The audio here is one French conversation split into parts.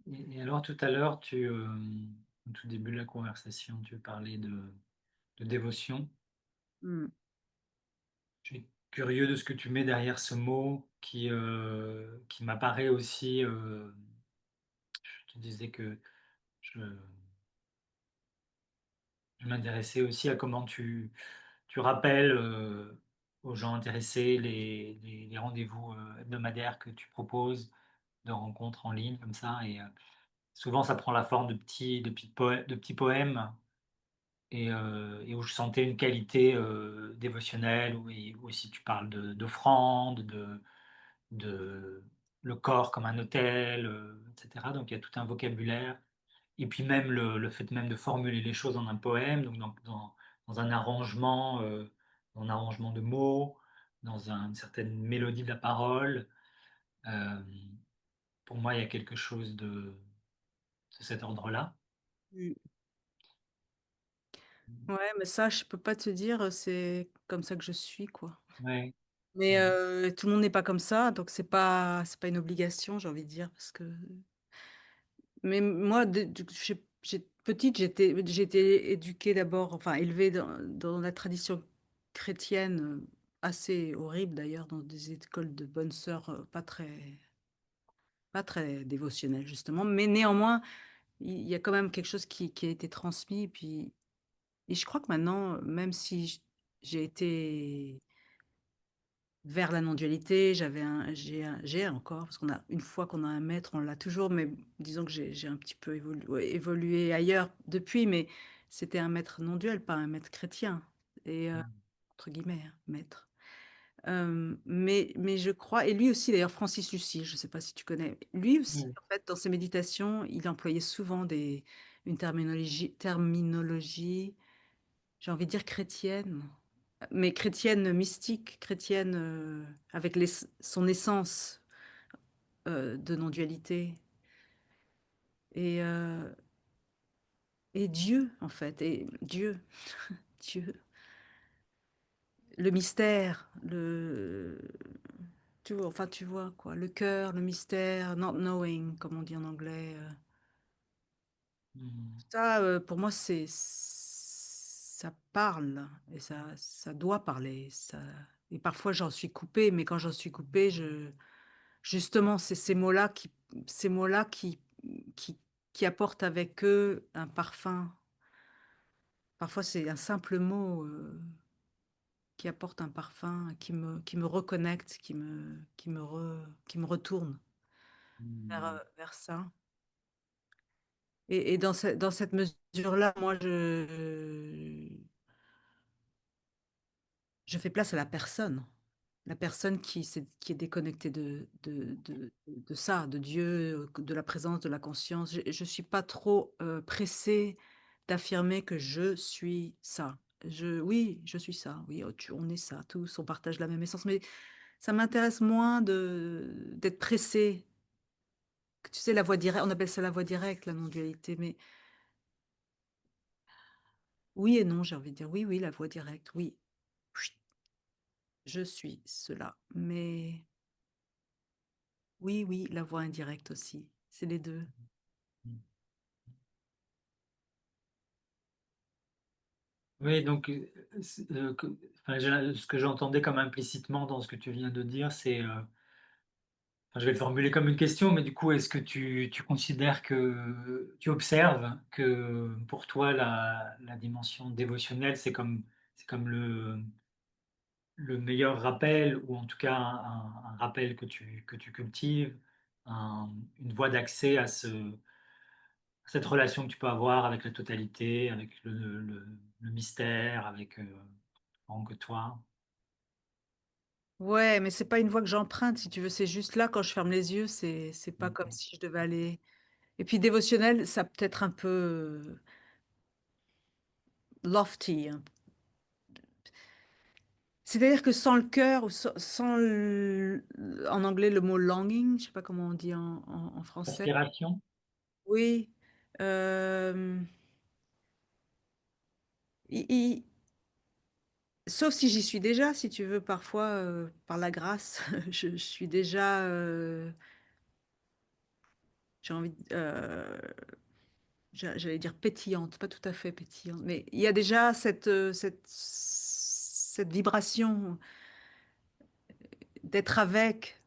Et alors tout à l'heure, au tout début de la conversation, tu parlais de dévotion. Mmh. Je suis curieux de ce que tu mets derrière ce mot qui m'apparaît aussi. Je te disais que je, je m'intéressais aussi à comment tu rappelles aux gens intéressés les rendez-vous hebdomadaires que tu proposes, de rencontres en ligne comme ça. Et souvent, ça prend la forme de petits poèmes et où je sentais une qualité dévotionnelle, où aussi tu parles d'offrandes, de le corps comme un autel, et cetera. Donc il y a tout un vocabulaire et puis même le fait même de formuler les choses en un poème, donc dans dans un arrangement de mots, une certaine mélodie de la parole. Hem, pour moi, il y a quelque chose de cet ordre-là. Mmh. Ouais, mais ça, je peux pas te dire, c'est comme ça que je suis, quoi. Ouais. Mais Mmh. tout le monde n'est pas comme ça, donc c'est pas une obligation, j'ai envie de dire, parce que mais moi, j'ai petite, j'ai été éduquée d'abord, enfin élevée dans la tradition chrétienne, assez horrible d'ailleurs, dans des écoles de bonnes sœurs, pas très dévotionnelles justement, mais néanmoins, il y a quand même quelque chose qui a été transmis et je crois que maintenant, même si j'ai été vers la non-dualité, j'ai encore, parce qu'on a une fois qu'on a un maître, on l'a toujours, mais disons que j'ai un petit peu évolué ailleurs depuis, mais c'était un maître non-duel, pas un maître chrétien et Mmh. entre guillemets, hein, «maître». Mais je crois et lui aussi d'ailleurs, Francis Lucie, je ne sais pas si tu connais? Lui aussi, Oui. en fait, dans ses méditations, il employait souvent une terminologie, j'ai envie de dire chrétienne. Mais chrétienne mystique, chrétienne, avec son essence, de non-dualité et heu et Dieu, en fait et Dieu, le mystère, tu vois quoi? Le cœur, le mystère, not knowing comme on dit en anglais, Mmh. ça, pour moi, ça parle et ça doit parler, ça et parfois j'en suis coupée, mais quand j'en suis coupée, justement, c'est ces mots-là qui qui apportent avec eux un parfum. Parfois, c'est un simple mot, qui apporte un parfum, qui me reconnecte, qui me retourne Mmh. vers ça et dans cette mesure-là, moi, je fais place à la personne. La personne qui est déconnectée de ça, de Dieu, de la présence, de la conscience. Je suis pas trop, pressée d'affirmer que je suis ça. Oui, je suis ça, oui, on est ça tous, on partage la même essence, mais ça m'intéresse moins d'être pressée. Tu sais, la voie directe, on appelle ça la voie directe, la non-dualité, mais oui et non, j'ai envie de dire. Oui, oui, la voie directe, oui. Chut, je suis cela, mais oui, oui, la voie indirecte aussi, c'est les 2. Mmh. Oui, donc, enfin, ce que j'entendais comme implicitement dans ce que tu viens de dire, enfin, je vais le formuler comme une question, mais du coup, est-ce que tu considères tu observes que pour toi, la dimension dévotionnelle, c'est comme le meilleur rappel, ou en tout cas un rappel que tu cultives, une voie d'accès à cette relation que tu peux avoir avec la totalité, avec le mystère, avec grand que toi. Ouais, mais c'est pas une voie que j'emprunte si tu veux, c'est juste là quand je ferme les yeux, c'est pas comme Mmh. si je devais aller et puis dévotionnel, ça peut être un peu, lofty, hein. C'est-à-dire que sans le cœur ou sans en anglais le mot longing, je sais pas comment on dit en français. Aspiration? Oui, hem, i sauf si j'y suis déjà, si tu veux, parfois, par la grâce, je suis déjà, j'ai envie j'allais dire pétillante, pas tout à fait pétillante, mais il y a déjà cette vibration d'être avec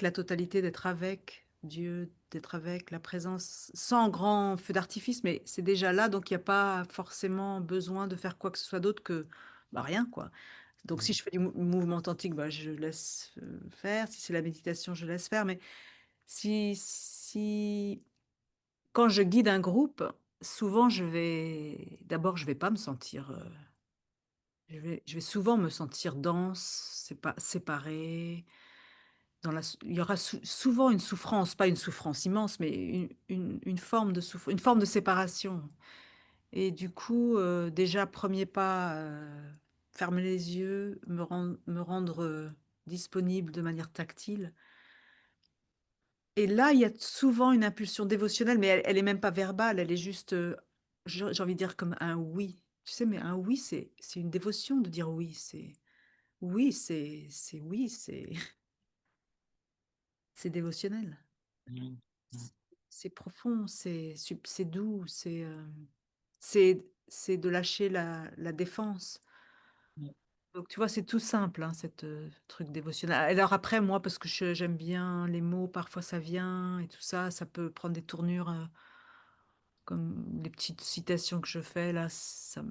la totalité, d'être avec Dieu, d'être avec la présence, sans grand feu d'artifice, mais c'est déjà là, donc il n'y a pas forcément besoin de faire quoi que ce soit d'autre que bah, rien, quoi. Donc si Mmh. je fais du mouvement quantique, bah, je laisse faire. Si c'est la méditation, je laisse faire. Mais si quand je guide un groupe, souvent d'abord je vais pas me sentir, je vais souvent me sentir dense, c'est pas séparée. Il y aura souvent une souffrance, pas une souffrance immense, mais une forme de une forme de séparation. Et du coup, déjà premier pas, fermer les yeux, me rendre, disponible de manière tactile. Et là, il y a souvent une impulsion dévotionnelle, mais elle est même pas verbale, elle est juste, j'ai envie de dire comme un oui. Tu sais, mais un oui, c'est une dévotion de dire oui, oui, c'est oui, c'est dévotionnel. Mmh. Mmh. C'est profond, c'est doux, c'est de lâcher la défense. Mmh. Donc tu vois, c'est tout simple, hein, cette, truc dévotionnel. Alors après, moi, parce que j'aime bien les mots, parfois ça vient et tout ça, ça peut prendre des tournures, comme les petites citations que je fais là, ça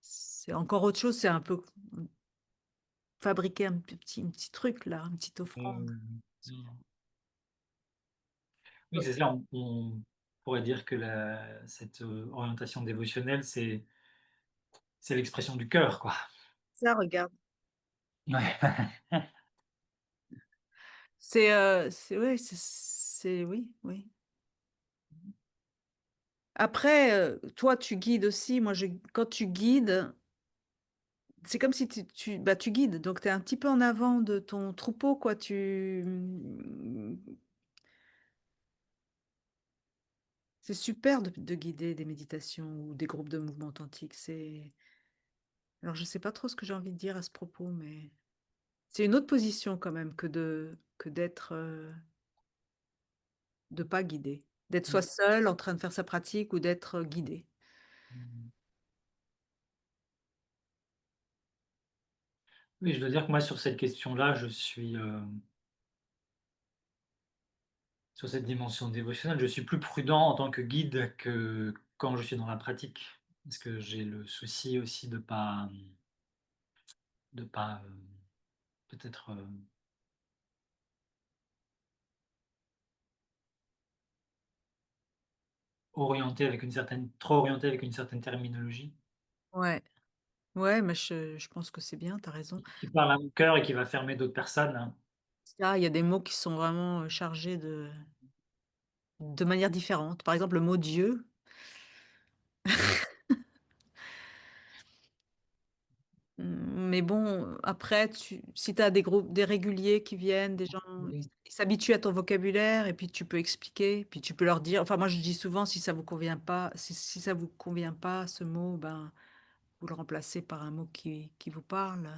c'est encore autre chose, c'est un peu fabriquer un petit truc là, une petite offrande. Mmh. Mmh. Oui, c'est ça, on pourrait dire que cette, orientation dévotionnelle, c'est l'expression du cœur, quoi. Ça, regarde. Ouais. C'est ouais, c'est oui, oui. Après, toi, tu guides aussi. Moi, quand tu guides, c'est comme si bah, tu guides, donc tu es un petit peu en avant de ton troupeau, quoi. C'est super de guider des méditations ou des groupes de mouvement authentique. Alors, je sais pas trop ce que j'ai envie de dire à ce propos, mais c'est une autre position quand même que d'être, de pas guider. D'être soit Mmh. seul en train de faire sa pratique ou d'être guidé. Mmh. Oui, je dois dire que moi, sur cette question-là, je suis, sur cette dimension dévotionnelle, je suis plus prudent en tant que guide que quand je suis dans la pratique. Parce que j'ai le souci aussi de pas, peut-être, trop orienter avec une certaine terminologie, Ouais, ouais, mais je pense que c'est bien, tu as raison. qui parle à mon cœur et qui va fermer d'autres personnes, hein. Ça, il y a des mots qui sont vraiment, chargés de manière différente. Par exemple, le mot Dieu, mais bon, après si tu as des groupes des réguliers qui viennent, des gens, Oui. ils s'habituent à ton vocabulaire et puis tu peux expliquer, puis tu peux leur dire moi je dis souvent si ça vous convient pas, si ça vous convient pas ce mot, ben, vous le remplacez par un mot qui vous parle.